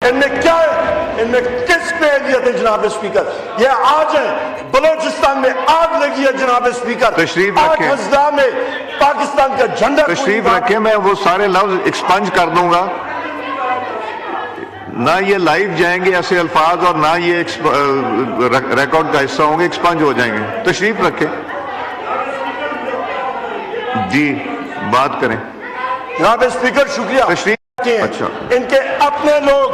ان میں کیا ہے؟ ان میں کس پہ اہلیت ہے جناب اسپیکر؟ یہ آج ہے بلوچستان میں آگ لگی ہے جناب اسپیکر، تشریف آج رکھیں، ہزدہ میں پاکستان کا جھنڈا تشریف رکھیں، میں وہ سارے لفظ ایکسپنج کر دوں گا، نہ یہ لائیو جائیں گے ایسے الفاظ اور نہ یہ ریکارڈ کا حصہ ہوں گے، ایکسپنج ہو جائیں گے. تشریف رکھیں جی، بات کریں. جناب اسپیکر شکریہ. تشریف اچھا، ان کے اپنے لوگ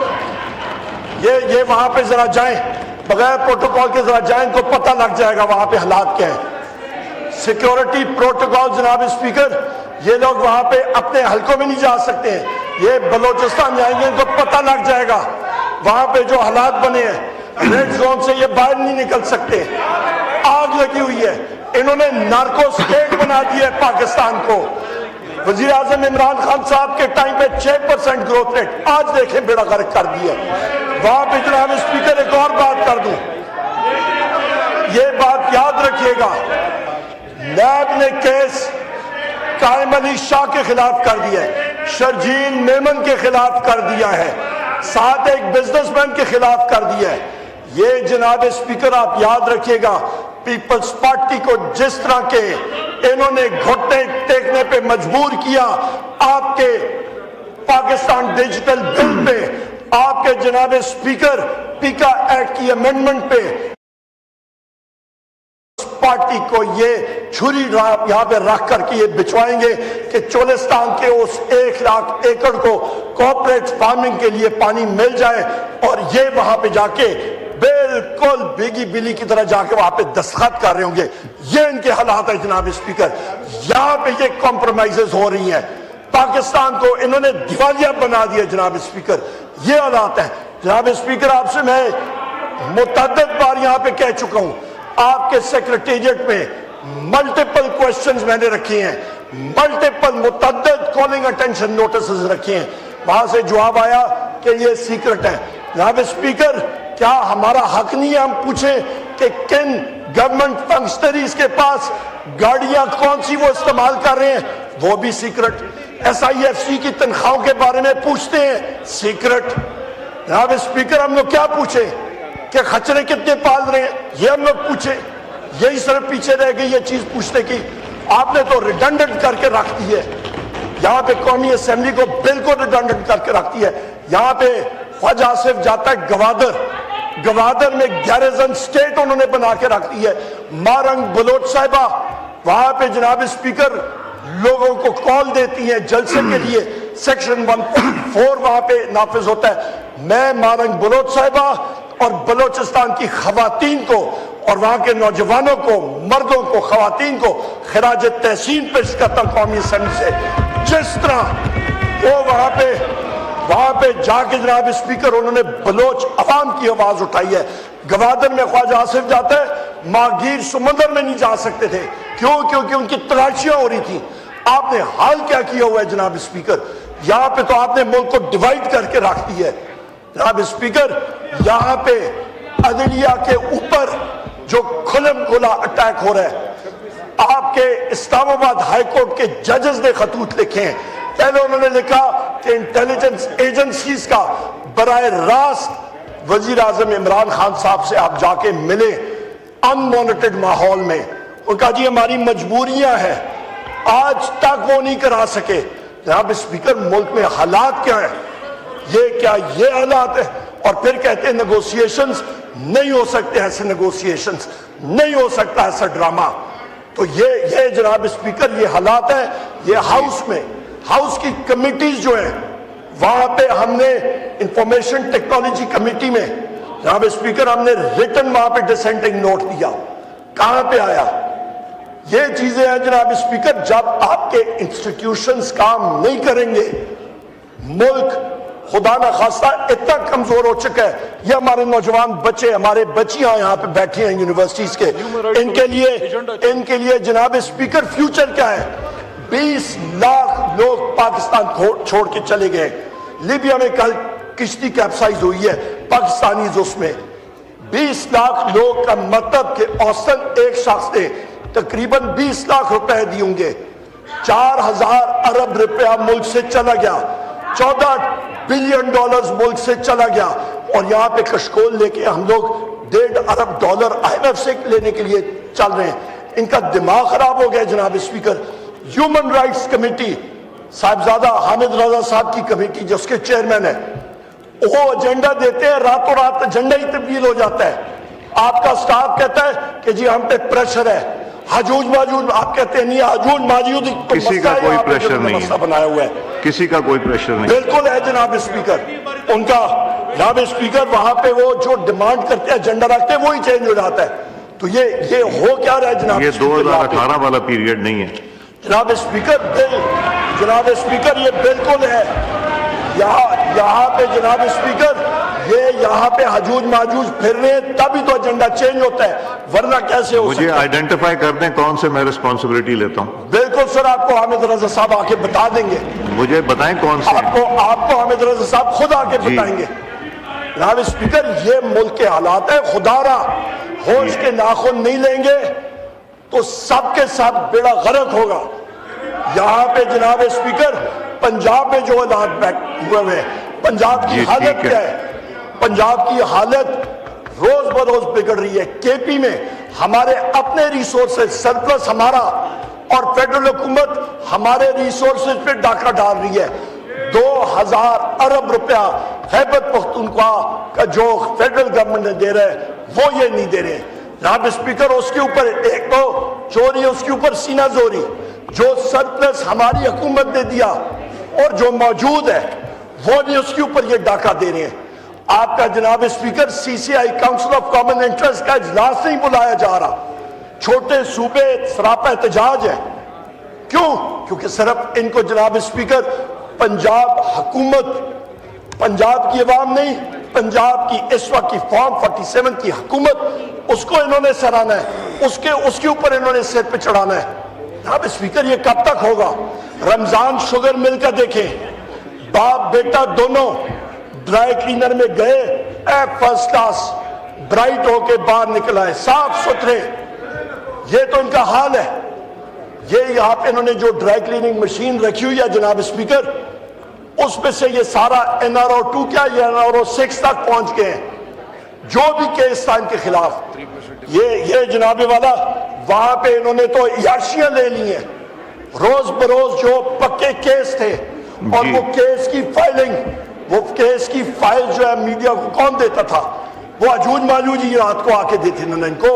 یہ وہاں پہ ذرا جائیں، بغیر پروٹوکول کے ذرا جائیں، ان کو پتہ لگ جائے گا وہاں پہ حالات کیا ہیں. سیکیورٹی پروٹوکول جناب اسپیکر، یہ لوگ وہاں پہ اپنے حلقوں میں نہیں جا سکتے ہیں، یہ بلوچستان جائیں گے ان کو پتہ لگ جائے گا وہاں پہ جو حالات بنے ہیں، ریڈ زون سے یہ باہر نہیں نکل سکتے. آگ لگی ہوئی ہے، انہوں نے نارکو سٹیٹ بنا دی ہے پاکستان کو. وزیر اعظم عمران خان صاحب کے ٹائم پہ 6% گروتھ ریٹ، آج دیکھیں بیڑا غرق کر دیا. وہاں پہ جناب اسپیکر ایک اور بات کر دوں، یہ بات یاد رکھیے گا، نیب نے کیس قائم علی شاہ کے خلاف کر دیا ہے، شرجیل میمن کے خلاف کر دیا ہے، ساتھ ایک بزنس مین کے خلاف کر دیا ہے. یہ جناب اسپیکر آپ یاد رکھیے گا، پیپلز پارٹی کو جس طرح کے انہوں نے گھٹنے ٹیکنے پہ مجبور کیا آپ کے پاکستان ڈیجیٹل بل پہ، آپ کے جناب اسپیکر پیکا ایکٹ کی امینڈمنٹ پہ، پارٹی کو یہ چھری یہاں پہ رکھ کر کے یہ بچوائیں گے کہ چولستان کے اس 1,00,000 ایکڑ کو کوپریٹ فارمنگ کے لیے پانی مل جائے، اور یہ وہاں پہ جا کے بالکل بیگی بلی کی طرح جا کے وہاں پہ دستخط کر رہے ہوں گے. یہ ان کے حالات ہیں جناب اسپیکر. یہاں پہ یہ کمپرومائزز ہو رہی ہیں، پاکستان کو انہوں نے دیوالیہ بنا دیا جناب اسپیکر. یہ حالات ہیں جناب اسپیکر. آپ سے میں متعدد بار یہاں پہ کہہ چکا ہوں، آپ کے سیکریٹریٹ میں ملٹیپل کوشچنز میں نے رکھے ہیں، ملٹیپل متعدد کالنگ اٹینشن نوٹسز رکھے ہیں، وہاں سے جواب آیا کہ یہ سیکرٹ ہے. جناب اسپیکر، کیا ہمارا حق نہیں ہے ہم پوچھیں کہ کن گورنمنٹ فنکشنریز کے پاس گاڑیاں کون سی وہ استعمال کر رہے ہیں؟ وہ بھی سیکرٹ. SIFC کی تنخواہوں کے بارے میں پوچھتے ہیں، سیکرٹ. جناب اسپیکر، ہم لوگ کیا پوچھیں کہ خچرے کتنے پال رہے ہیں؟ یہ ہم لوگ پوچھیں؟ یہی صرف پیچھے رہ گئی یہ چیز پوچھنے کی. آپ نے تو ریڈنڈنٹ کر کے رکھ دی ہے، یہاں پہ قومی اسمبلی کو بالکل ریڈنڈنٹ کر کے رکھ دی ہے. یہاں پہ خواجہ آصف جاتا ہے گوادر میں گیریزن سٹیٹ انہوں نے بنا کے رکھ دی ہے. مارنگ بلوچ صاحبہ وہاں پہ جناب اسپیکر لوگوں کو کال دیتی ہیں جلسے کے لیے، سیکشن 1.4 وہاں پہ نافذ ہوتا ہے. میں مارنگ بلوچ صاحبہ اور بلوچستان کی خواتین کو اور وہاں کے نوجوانوں کو، مردوں کو، خواتین کو خراج تحسین پیش کرتا ہوں قومی اسمبلی سے. جس طرح وہ وہاں پہ جا کے جناب اسپیکر انہوں نے بلوچ عوام کی آواز اٹھائی ہے. گوادر میں خواجہ آصف جاتا ہے، ماہگیر سمندر میں نہیں جا سکتے تھے. کیوں؟ کیونکہ ان کی تلاشیاں ہو رہی تھی. آپ نے حال کیا کیا ہوا ہے جناب اسپیکر؟ یہاں پہ تو آپ نے ملک کو ڈیوائیڈ کر کے رکھ دی ہے. جناب اسپیکر، یہاں پہ عدلیہ کے اوپر جو کھلم کھلا اٹیک ہو رہا ہے، آپ کے اسلام آباد ہائی کورٹ کے ججز نے خطوط لکھے ہیں. پہلے انہوں نے لکھا کہ انٹیلیجنس ایجنسیز کا براہ راست وزیر اعظم عمران خان صاحب سے آپ جا کے ملے ان مانیٹرڈ ماحول میں. ان کا جی ہماری مجبوریاں ہیں، آج تک وہ نہیں کرا سکے. جناب اسپیکر، ملک میں حالات کیا ہیں؟ یہ کیا یہ حالات ہے؟ اور پھر کہتے ہیں نیگوسیشنز نہیں ہو سکتے، ایسے نیگوسیشنز نہیں ہو سکتا، ایسا ڈرامہ. تو یہ جناب اسپیکر یہ حالات ہیں. یہ ہاؤس کی کمیٹیز جو ہیں وہاں پہ ہم نے انفارمیشن ٹیکنالوجی کمیٹی میں جناب اسپیکر ہم نے ریٹن وہاں پہ ڈسینٹنگ نوٹ دیا. کہاں پہ آیا؟ یہ چیزیں ہیں جناب اسپیکر. جب آپ کے انسٹیٹیوشنز کام نہیں کریں گے، ملک خدا نہ خواستہ اتنا کمزور ہو چکا ہے. یہ ہمارے نوجوان بچے، ہمارے بچیاں یہاں پہ بیٹھی ہیں یونیورسٹیز کے، ان کے لیے جناب اسپیکر فیوچر کیا ہے؟ 20 لاکھ لوگ پاکستان چھوڑ کے چلے گئے. لیبیا میں کل کشتی کیپسائز ہوئی ہے پاکستانی، اس میں 20 لاکھ لوگ کا مطلب کہ اوسطاً ایک شخص نے تقریباً 20 لاکھ روپے دیے ہوں گے. 4,000 ارب روپیہ ملک سے چلا گیا. बिलियन डॉलर्स मुल्क से चला गया और यहाँ पे कशकोल लेके हम लोग $1.5 अरब IMF से लेने के लिए चल रहे हैं। इनका दिमाग खराब हो गया जनाब speaker. Human rights committee, Sahibzada Hamid Raza साहब की कमेटी जो उसके चेयरमैन है, वो एजेंडा देते हैं, रातों रात एजेंडा ही तब्दील हो जाता है। आपका स्टाफ कहता है कि जी हम पे प्रेशर है, हजूज माजूज, आप कहते हैं नहीं हजूज माजूज किसी का कोई प्रेशर नहीं है, बनाया हुआ है, किसी का कोई प्रेशर नहीं। बिल्कुल है जनाब स्पीकर। उनका जनाब स्पीकर वहां पे वो जो डिमांड करते हैं एजेंडा रखते हैं वही चेंज हो जाता है। तो ये हो क्या रहा है जनाब? ये 2018 वाला पीरियड नहीं है जनाब स्पीकर। जनाब स्पीकर ये बिल्कुल है। यहाँ पे जनाब स्पीकर ये यहाँ पे हजूज माजूज फिर रहे हैं तभी तो एजेंडा चेंज होता है, वरना कैसे हो मुझे आइडेंटिफाई कर दें कौन से मैं रिस्पॉन्सिबिलिटी लेता हूँ। बिल्कुल सर, आपको हामिद रजा साहब आके बता देंगे। मुझे बताएं कौन से। आपको हामिद रजा साहब खुद आके बताएंगे। जनाब स्पीकर ये मुल्क के हालात है, खुदारा होश के नाखून नहीं लेंगे तो सबके सब बेड़ा गर्क होगा। यहाँ पे जनाब स्पीकर पंजाब में जो हालात हुए हैं, पंजाब की हालत क्या है? पंजाब की हालत रोज बरोज बिगड़ रही है। केपी में हमारे अपने रिसोर्सेज सरप्लस हमारा और फेडरल हुकूमत हमारे रिसोर्सेज पे डाका डाल रही है। 2000 अरब रुपया खैबर पख्तूनख्वा का जो फेडरल गवर्नमेंट ने दे रहा है वो ये नहीं दे रहे। जनाब स्पीकर उसके ऊपर एक तो चोरी, उसके ऊपर सीना जोरी। जो सरप्लस हमारी हुकूमत ने दिया और जो मौजूद है वो भी उसके ऊपर ये डाका दे रहे हैं। आपका जनाब speaker CCI council of common interest का इजलास नहीं बुलाया जा रहा। छोटे सूबे सरापा एहतजाज है। क्यों? क्योंकि सिर्फ इनको जनाब स्पीकर पंजाब हुकूमत, पंजाब की अवाम नहीं, पंजाब की इस वक्त की फॉर्म 47 की हुकूमत, उसको इन्होंने सराहना है, उसके ऊपर इन्होंने सिर पे चढ़ाना है। जनाब स्पीकर ये कब तक होगा? रमजान शुगर मिल का देखें, बाप बेटा दोनों ड्राई क्लीनर में गए, फर्स्ट क्लास ब्राइट होके बाहर निकल आए, साफ सुथरे। ये तो इनका हाल है। ये यहाँ पे इन्होंने जो ड्राई क्लीनिंग मशीन रखी हुई है जनाब स्पीकर, उसमें से ये सारा NRO 2 क्या ये NRO 6 तक पहुंच गए हैं। जो भी केस था इनके खिलाफ, ये जनाबे वाला वहां पे इन्होंने तो याशियां ले ली हैं। रोज बरोज जो पक्के केस थे और वो केस की फाइलिंग, वो केस की फाइल जो है मीडिया को कौन देता था? वो अजूज माजूज ही रात को आके देते इन्होंने इनको,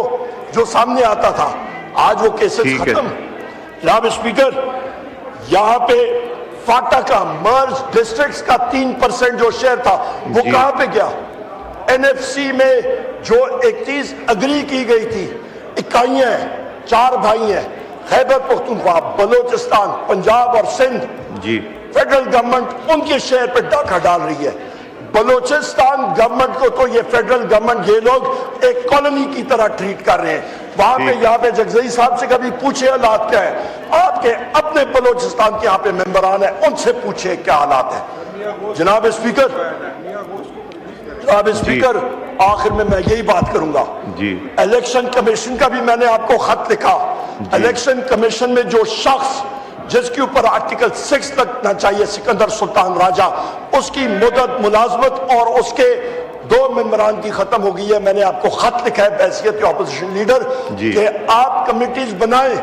जो सामने आता था। आज वो केसेस खत्म। जनाब स्पीकर, यहाँ पे फाटा का मर्ज डिस्ट्रिक्ट्स का 3% जो शेयर था वो कहां पे गया? NFC में जो एक चीज अग्री की गई थी, इकाइयां हैं, 4 भाई हैं, खैबर पख्तूनख्वा, बलोचिस्तान, पंजाब और सिंध जी, फेडरल गवर्नमेंट उनके शेयर पर डाका डाल रही है। बलोचिस्तान गवर्नमेंट को तो ये फेडरल गवर्नमेंट ये लोग एक कॉलोनी की तरह ट्रीट कर रहे हैं। वहां पे यहाँ पे जगजई साहब से कभी पूछे हालात क्या है? आपके अपने बलोचिस्तान के यहाँ पे मेंबरान है, उनसे पूछे क्या हालात है। जनाब स्पीकर, आखिर में मैं यही बात करूंगा जी। इलेक्शन कमीशन का भी मैंने आपको खत लिखा। इलेक्शन कमीशन में जो शख्स जिसके ऊपर आर्टिकल 6 लगना चाहिए, सिकंदर सुल्तान राजा, उसकी मुद्दत मुलाजमत और उसके 2 मेंबरान की खत्म हो गई है। मैंने आपको खत लिखा है बैसियत ऑपोजिशन लीडर कि आप कमिटीज बनाएं,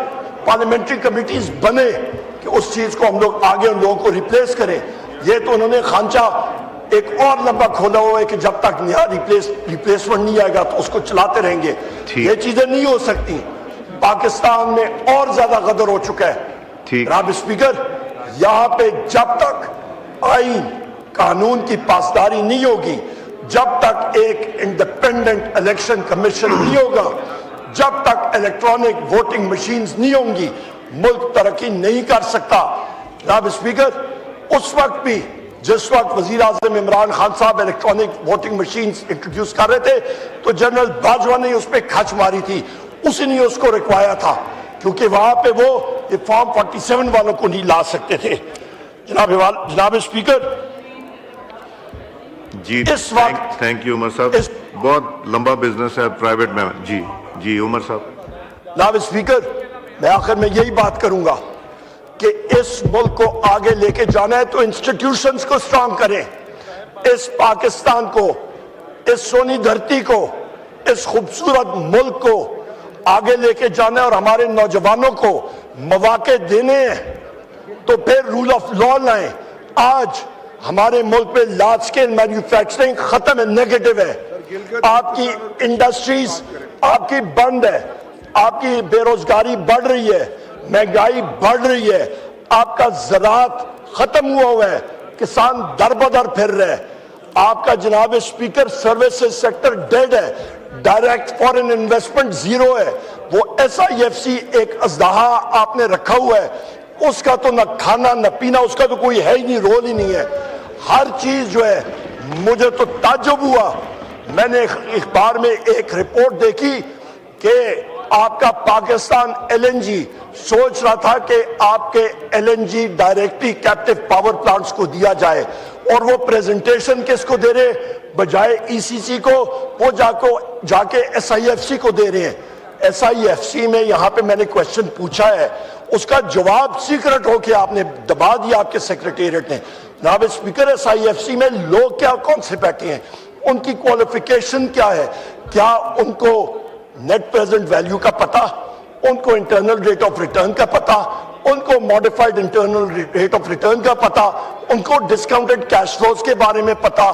पार्लियामेंट्री कमिटीज बने कि उस चीज को हम लोग आगे उन लोगों को रिप्लेस करें। ये तो उन्होंने खांचा एक और लंबा खोला हुआ है कि जब तक नया रिप्लेसमेंट नहीं आएगा तो उसको चलाते रहेंगे। ये चीजें नहीं हो सकती। पाकिस्तान में और ज्यादा गदर हो चुका है। जनाब स्पीकर, यहाँ पे जब तक आईन कानून की पासदारी नहीं होगी, जब तक एक इंडिपेंडेंट इलेक्शन कमीशन नहीं होगा, जब तक इलेक्ट्रॉनिक वोटिंग मशीन्स नहीं होंगी, मुल्क तरक्की नहीं कर सकता। जनाब स्पीकर, उस वक्त भी जिस वक्त वजीर आजम इमरान खान साहब इलेक्ट्रॉनिक वोटिंग मशीन्स इंट्रोड्यूस कर रहे थे तो जनरल बाजवा ने उस पर खच मारी थी, उसी ने उसको रिक्वाया था, क्योंकि वहां पे वो ये फॉर्म 47 वालों को नहीं ला सकते थे। जनाब स्पीकर जी, इस वक्त थैंक यू उमर साहब, बहुत लंबा बिजनेस है प्राइवेट में। जी उमर साहब। जनाब स्पीकर, मैं आखिर में यही बात करूंगा कि इस मुल्क को आगे लेके जाना है तो इंस्टीट्यूशंस को स्ट्रांग करें। इस पाकिस्तान को, इस सोनी धरती को, इस खूबसूरत मुल्क को आगे लेके जाना है और हमारे नौजवानों को मौके देने हैं तो फिर रूल ऑफ लॉ लाएं। आज हमारे मुल्क में लार्ज स्केल मैन्युफैक्चरिंग खत्म है, नेगेटिव है। आपकी इंडस्ट्रीज आपकी बंद है, आपकी बेरोजगारी बढ़ रही है, महंगाई बढ़ रही है, आपका ज़राअत खत्म हुआ है, किसान दर बदर फिर रहे हैं। आपका जनाब स्पीकर सर्विसेज सेक्टर डेड है, डायरेक्ट फॉरेन इन्वेस्टमेंट जीरो है। वो SIFC एक अजदहा आपने रखा हुआ है, उसका तो न खाना न पीना, उसका तो कोई है ही नहीं, रोल ही नहीं है। हर चीज जो है, मुझे तो ताज्जुब हुआ, मैंने अखबार में एक रिपोर्ट देखी कि आपका पाकिस्तान LNG सोच रहा था कि आपके LNG directly captive power plants को दिया जाए और वो प्रेजेंटेशन किसको दे रहे, बजाय ECC को वो जाके SIFC को दे रहे हैं। SIFC में यहाँ पे मैंने क्वेश्चन पूछा है, उसका जवाब सीक्रेट हो के आपने दबा दिया आपके सेक्रेटेरिएट ने। जनाब स्पीकर, SIFC में लोग क्या, कौन से बैठे हैं, उनकी क्वालिफिकेशन क्या है, क्या उनको नेट प्रेजेंट वैल्यू का पता, उनको इंटरनल रेट ऑफ रिटर्न का पता, उनको modified internal rate of return का पता, उनको डिस्काउंटेड कैश फ्लोज के बारे में पता,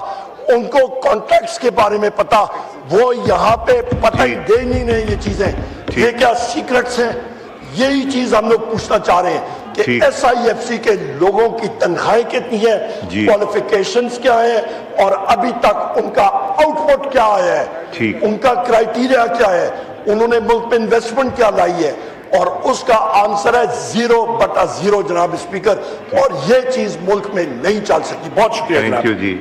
उनको कॉन्ट्रैक्ट्स के बारे में पता, वो यहाँ पे पता ही दे नहीं रहे ये चीजें। ये क्या सीक्रेट्स हैं? यही चीज हम लोग पूछना चाह रहे हैं कि SIFC के लोगों की तनख्वाहें कितनी है, क्वालिफिकेशंस क्या है और अभी तक उनका आउटपुट क्या आया है, उनका क्राइटेरिया क्या है, उन्होंने मुल्क में इन्वेस्टमेंट क्या लाई है, और उसका आंसर है 0/0 जनाब स्पीकर। और ये चीज मुल्क में नहीं चल सकती। बहुत शुक्रिया। Thank you ji.